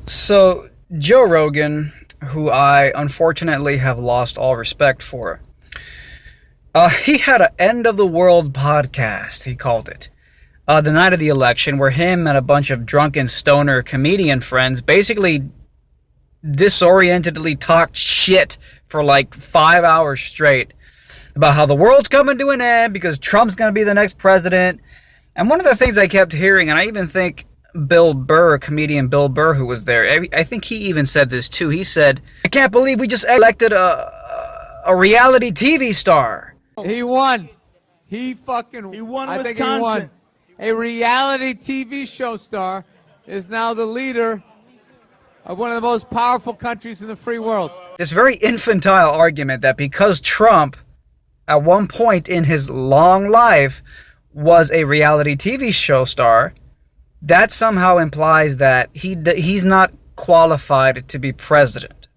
So, Joe Rogan, who I unfortunately have lost all respect for, he had an end of the world podcast, he called it. The night of the election, where him and a bunch of drunken stoner comedian friends basically disorientedly talked shit for like 5 hours straight about how the world's coming to an end because Trump's going to be the next president. And one of the things I kept hearing, and I even think Bill Burr, comedian Bill Burr, who was there, I think he even said this too. He said, "I can't believe we just elected a reality TV star." He won. He won. I think he won. A reality TV show star is now the leader of one of the most powerful countries in the free world. This very infantile argument that because Trump, at one point in his long life, was a reality TV show star, that somehow implies that he's not qualified to be president.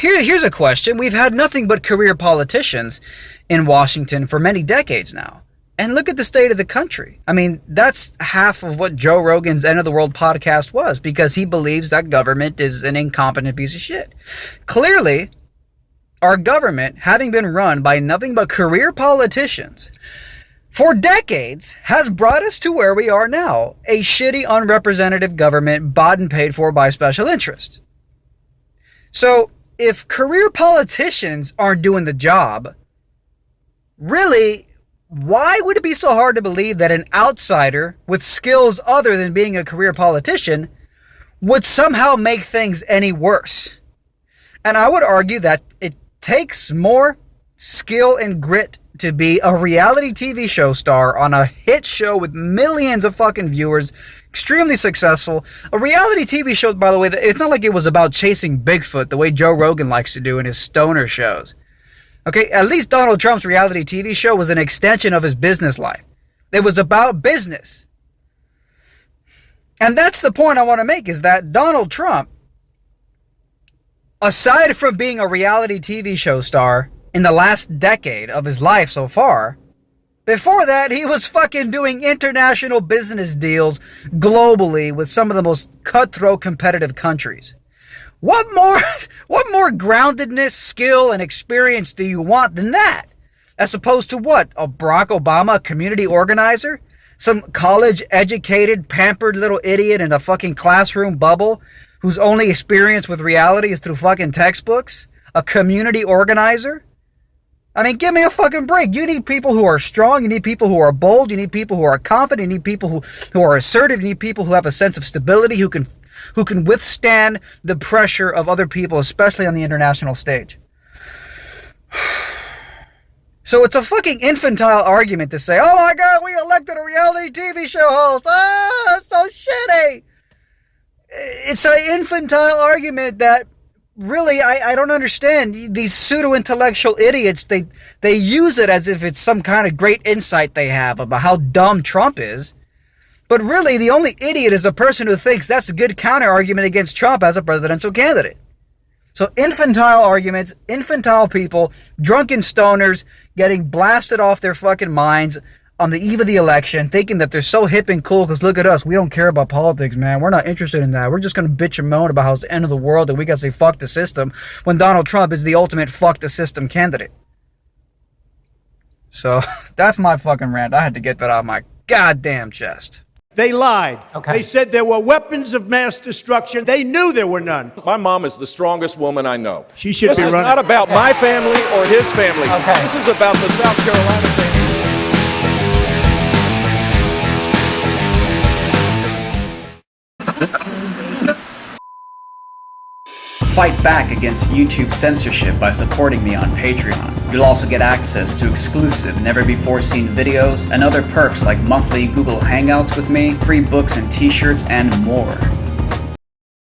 Here's a question. We've had nothing but career politicians in Washington for many decades now. And look at the state of the country. I mean, that's half of what Joe Rogan's End of the World podcast was, because he believes that government is an incompetent piece of shit. Clearly, our government, having been run by nothing but career politicians for decades, has brought us to where we are now, a shitty, unrepresentative government bought and paid for by special interests. So, if career politicians aren't doing the job, really, why would it be so hard to believe that an outsider with skills other than being a career politician would somehow make things any worse? And I would argue that it takes more skill and grit to be a reality TV show star on a hit show with millions of fucking viewers, extremely successful. A reality TV show, by the way, it's not like it was about chasing Bigfoot the way Joe Rogan likes to do in his stoner shows. Okay, at least Donald Trump's reality TV show was an extension of his business life. It was about business. And that's the point I want to make, is that Donald Trump, aside from being a reality TV show star in the last decade of his life so far, before that, he was fucking doing international business deals globally with some of the most cutthroat competitive countries. What more groundedness, skill, and experience do you want than that? As opposed to what? A Barack Obama community organizer? Some college-educated, pampered little idiot in a fucking classroom bubble whose only experience with reality is through fucking textbooks? A community organizer? I mean, give me a fucking break. You need people who are strong. You need people who are bold. You need people who are confident. You need people who are assertive. You need people who have a sense of stability, who can withstand the pressure of other people, especially on the international stage. So it's a fucking infantile argument to say, "Oh my God, we elected a reality TV show host. Ah, it's so shitty." It's an infantile argument that really I don't understand. These pseudo-intellectual idiots, they use it as if it's some kind of great insight they have about how dumb Trump is. But really, the only idiot is a person who thinks that's a good counter-argument against Trump as a presidential candidate. So infantile arguments, infantile people, drunken stoners getting blasted off their fucking minds on the eve of the election, thinking that they're so hip and cool because look at us, we don't care about politics, man. We're not interested in that. We're just going to bitch and moan about how it's the end of the world and we got to say fuck the system when Donald Trump is the ultimate fuck the system candidate. So that's my fucking rant. I had to get that out of my goddamn chest. They lied. Okay. They said there were weapons of mass destruction. They knew there were none. My mom is the strongest woman I know. She should This be is running. not about my family or his family. Okay. This is about the South Carolina family. Fight back against YouTube censorship by supporting me on Patreon. You'll also get access to exclusive, never-before-seen videos and other perks like monthly Google Hangouts with me, free books and t-shirts, and more.